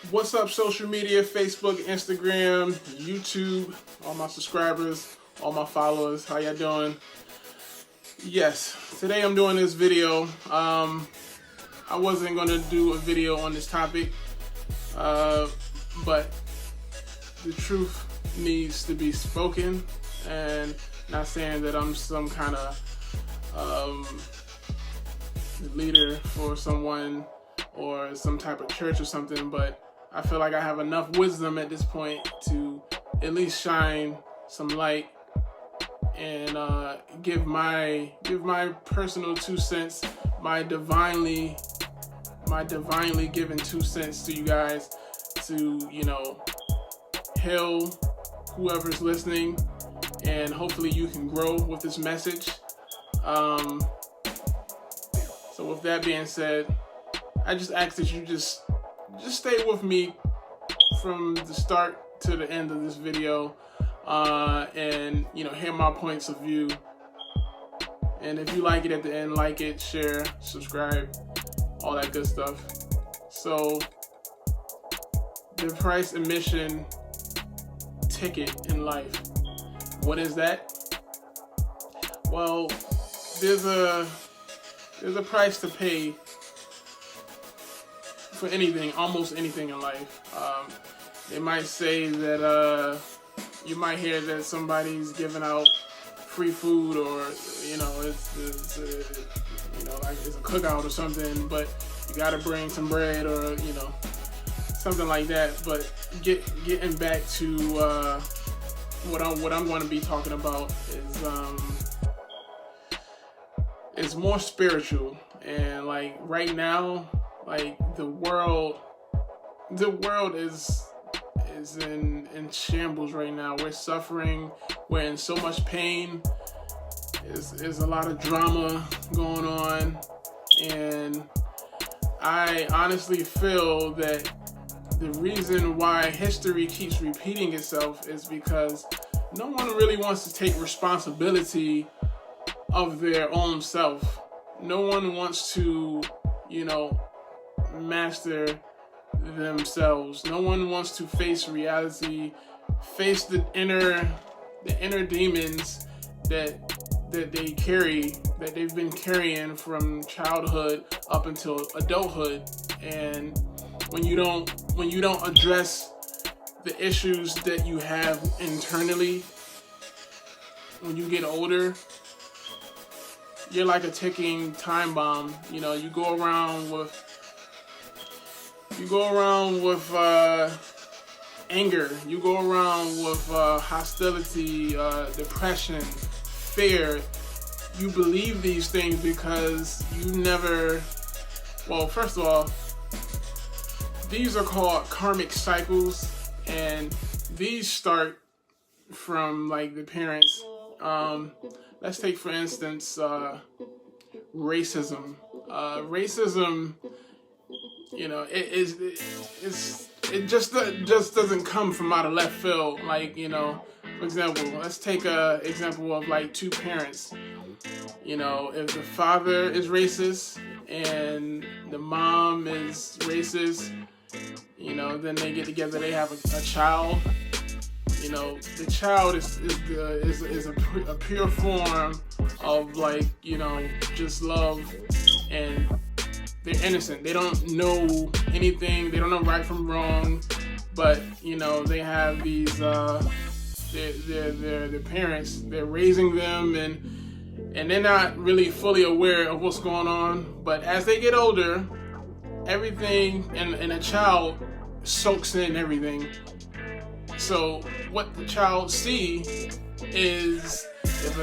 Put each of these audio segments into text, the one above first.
What's up, social media, Facebook, Instagram, YouTube, all my subscribers, all my followers, how y'all doing? Yes, today I'm doing this video. I wasn't going to do a video on this topic, but the truth needs to be spoken, and not saying that I'm some kind of leader for someone or some type of church or something, but I feel like I have enough wisdom at this point to at least shine some light and give my personal 2 cents, my divinely given 2 cents to you guys to, heal whoever's listening, and hopefully you can grow with this message. So with that being said, I just ask that you just stay with me from the start to the end of this video, and hear my points of view. And if you like it at the end, like it, share, subscribe, all that good stuff. So the price admission ticket in life, what is that? Well, there's a price to pay for anything, almost anything in life. They might say that you might hear that somebody's giving out free food, or it's like it's a cookout or something, but you got to bring some bread, or something like that. But getting back to what I'm going to be talking about is more spiritual. And like right now, like the world is in shambles right now. We're suffering. We're in so much pain. There's a lot of drama going on, and I honestly feel that the reason why history keeps repeating itself is because no one really wants to take responsibility of their own self. No one wants to, master themselves. No one wants to face reality, face the inner demons that they carry, that they've been carrying from childhood up until adulthood. And when you don't address the issues that you have internally, when you get older, you're like a ticking time bomb. You go around with anger. You go around with hostility, depression, fear. You believe these things because you never. Well, first of all, these are called karmic cycles, and these start from like the parents. Let's take, for instance, racism. Racism, it just doesn't come from out of left field. Like, for example, let's take a example of like two parents. If the father is racist and the mom is racist, then they get together, they have a child. The child is a pure form of just love, and they're innocent. They don't know anything. They don't know right from wrong, but they have these their parents. They're raising them, and they're not really fully aware of what's going on. But as they get older, everything and a child soaks in everything. So what the child sees is if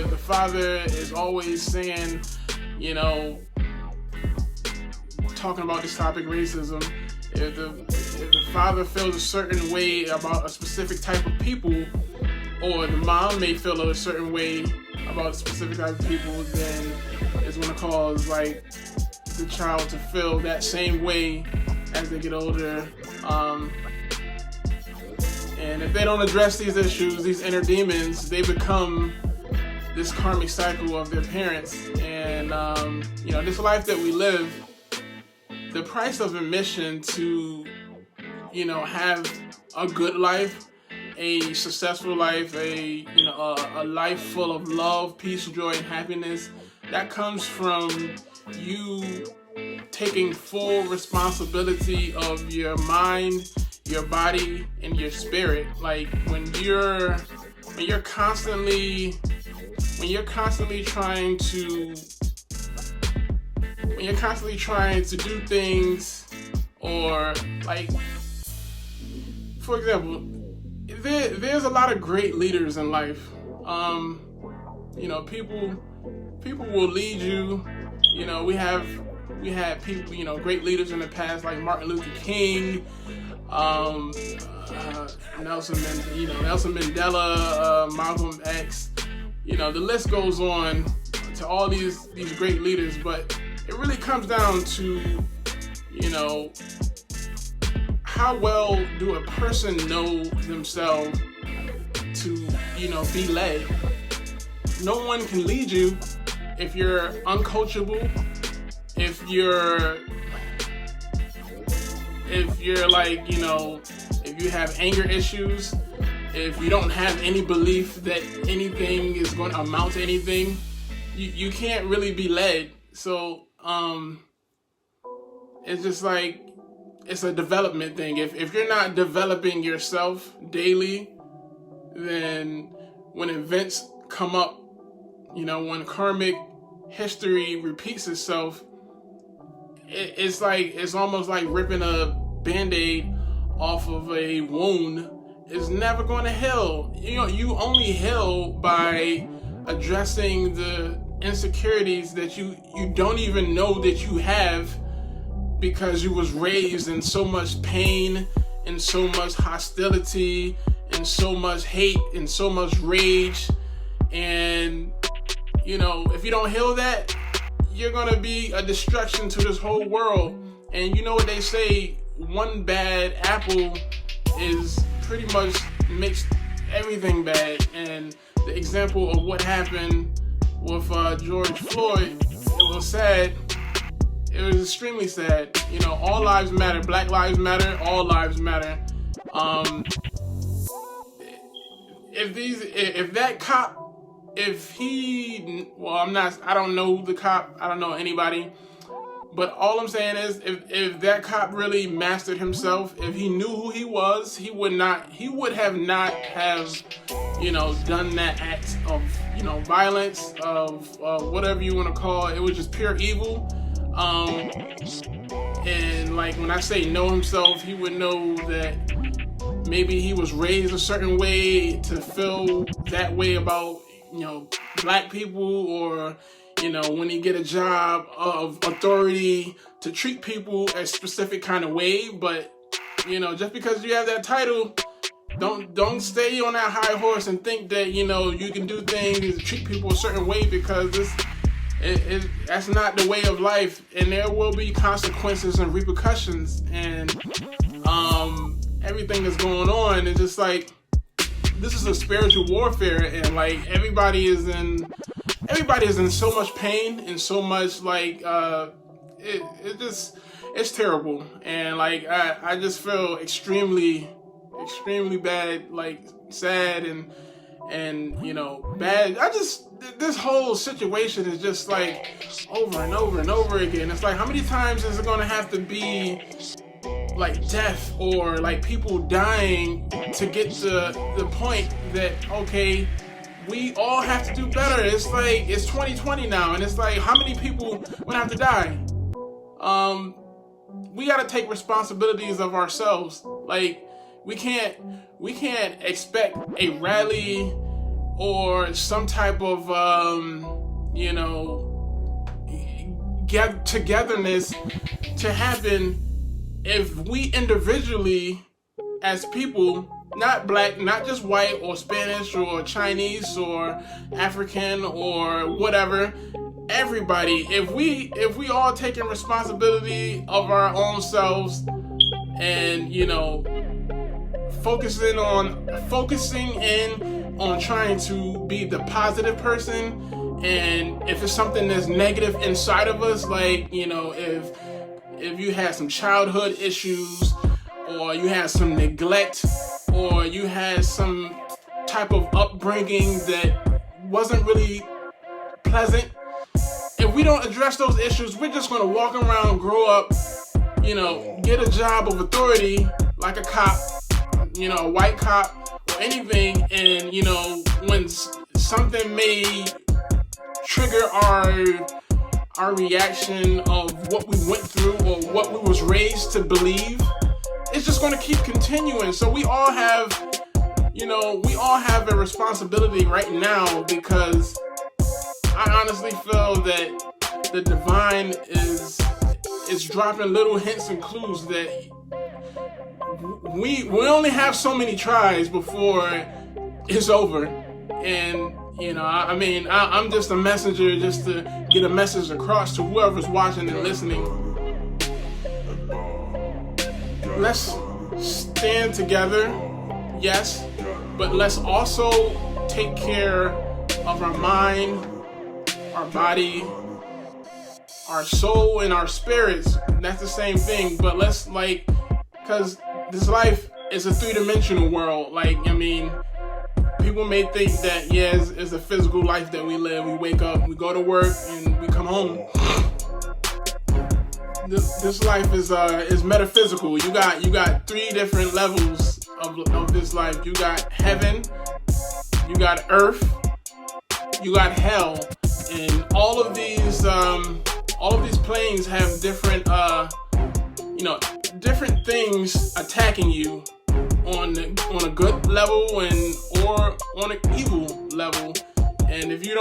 the father is always saying, talking about this topic, racism, if the father feels a certain way about a specific type of people, or the mom may feel a certain way about a specific type of people, then it's going to cause like the child to feel that same way as they get older. And if they don't address these issues, these inner demons, they become this karmic cycle of their parents. And, this life that we live, the price of admission to have a good life, a successful life, a life full of love, peace, joy, and happiness, that comes from you taking full responsibility of your mind, your body, and your spirit. Like when you're constantly trying to do things, or like, for example, there's a lot of great leaders in life. People will lead you. We had people, great leaders in the past, like Martin Luther King, Nelson Mandela, Malcolm X. The list goes on to all these great leaders, but it really comes down to, how well do a person know themselves to, be led. No one can lead you if you're uncoachable, if you're like, if you have anger issues, if you don't have any belief that anything is going to amount to anything, you can't really be led. So it's just like, it's a development thing. If you're not developing yourself daily, then when events come up, when karmic history repeats itself, it's almost like ripping a Band-Aid off of a wound. It's never going to heal. You only heal by addressing the insecurities that you don't even know that you have, because you was raised in so much pain and so much hostility and so much hate and so much rage. And if you don't heal that, you're gonna be a destruction to this whole world. And you know what they say, one bad apple is pretty much makes everything bad. And the example of what happened with George Floyd, it was sad. It was extremely sad. All lives matter. Black lives matter. All lives matter. If that cop, I don't know the cop. I don't know anybody. But all I'm saying is, if that cop really mastered himself, if he knew who he was, he would have not done that act of, violence, of whatever you want to call it. It was just pure evil. And like when I say know himself, he would know that maybe he was raised a certain way to feel that way about, black people, or, when he get a job of authority to treat people a specific kind of way. But, just because you have that title, don't stay on that high horse and think that, you can do things and treat people a certain way, because that's not the way of life, and there will be consequences and repercussions, and everything that's going on is just like, this is a spiritual warfare, and like everybody is in so much pain and so much like it's terrible, and like I just feel extremely bad, like sad and bad. This whole situation is just like over and over and over again. It's like, how many times is it going to have to be like death or like people dying to get to the point that, okay, we all have to do better? It's like, it's 2020 now, and it's like, how many people would have to die? We got to take responsibilities of ourselves. Like, we can't expect a rally or some type of togetherness to happen if we individually, as people, not black, not just white or Spanish or Chinese or African or whatever, everybody, if we all taking responsibility of our own selves and focusing in on trying to be the positive person, and if it's something that's negative inside of us, like if you had some childhood issues, or you had some neglect, or you had some type of upbringing that wasn't really pleasant, if we don't address those issues, we're just going to walk around, grow up, get a job of authority like a cop, a white cop or anything, and when something may trigger our reaction of what we went through or what we was raised to believe, it's just going to keep continuing. So we all have a responsibility right now, because I honestly feel that the divine is dropping little hints and clues that we only have so many tries before it's over. And I'm just a messenger, just to get a message across to whoever's watching and listening. Let's stand together, yes, but let's also take care of our mind, our body, our soul, and our spirits. That's the same thing, but because this life is a three-dimensional world. People may think that, it's a physical life that we live. We wake up, we go to work, and we come home. This life is metaphysical. You got three different levels of this life. You got heaven, you got earth, you got hell, and all of these planes have different different things attacking you on a good level or on an evil level. And if you're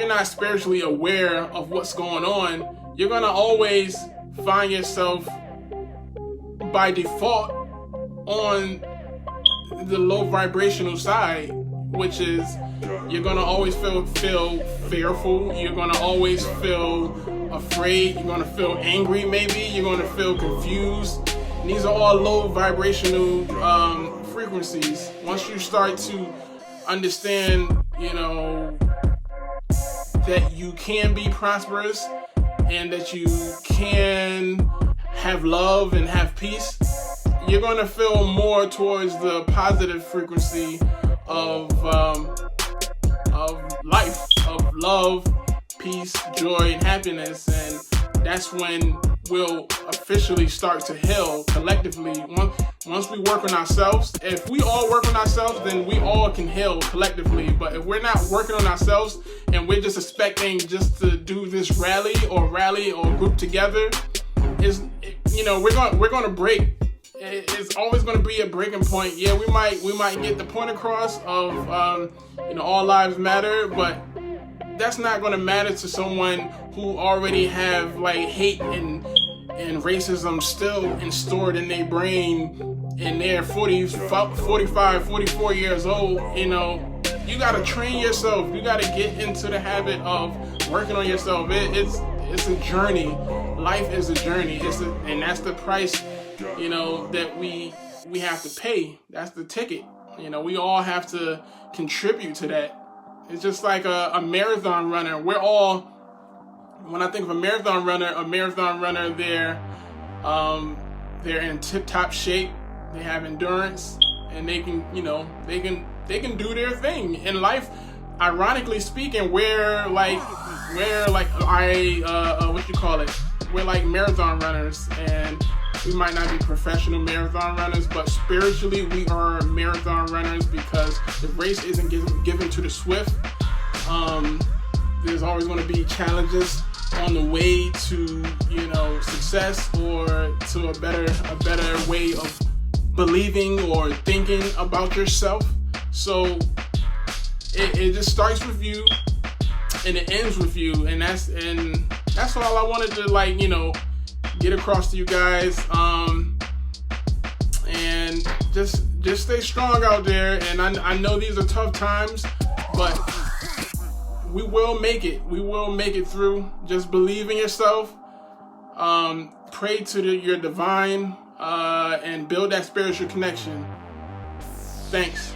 not spiritually aware of what's going on, you're gonna always find yourself by default on the low vibrational side, which is you're gonna always feel fearful. You're gonna always feel afraid. You're gonna feel angry. Maybe you're gonna feel confused. And these are all low vibrational frequencies. Once you start to understand, that you can be prosperous and that you can have love and have peace, you're gonna feel more towards the positive frequency of life, of love, peace, joy, and happiness. And that's when we'll officially start to heal collectively. Once we work on ourselves, if we all work on ourselves, then we all can heal collectively. But if we're not working on ourselves and we're just expecting just to do this rally or group together, we're going to break. It's always going to be a breaking point. Yeah, we might get the point across of all lives matter, but that's not going to matter to someone who already have hate and racism still stored in their brain, and they're 45, 44 years old. You got to train yourself. You got to get into the habit of working on yourself. It's a journey. Life is a journey. And that's the price, that we have to pay. That's the ticket. We all have to contribute to that. It's just like a marathon runner. When I think of a marathon runner, they're in tip-top shape. They have endurance, and they can do their thing in life. Ironically speaking, we're like marathon runners, and we might not be professional marathon runners, but spiritually we are marathon runners, because the race isn't given to the swift. There's always going to be challenges on the way to success, or to a better way of believing or thinking about yourself. So it just starts with you and it ends with you, and that's all I wanted to get across to you guys. And just stay strong out there. And I know these are tough times, but we will make it. We will make it through. Just believe in yourself. Pray to your divine, and build that spiritual connection. Thanks.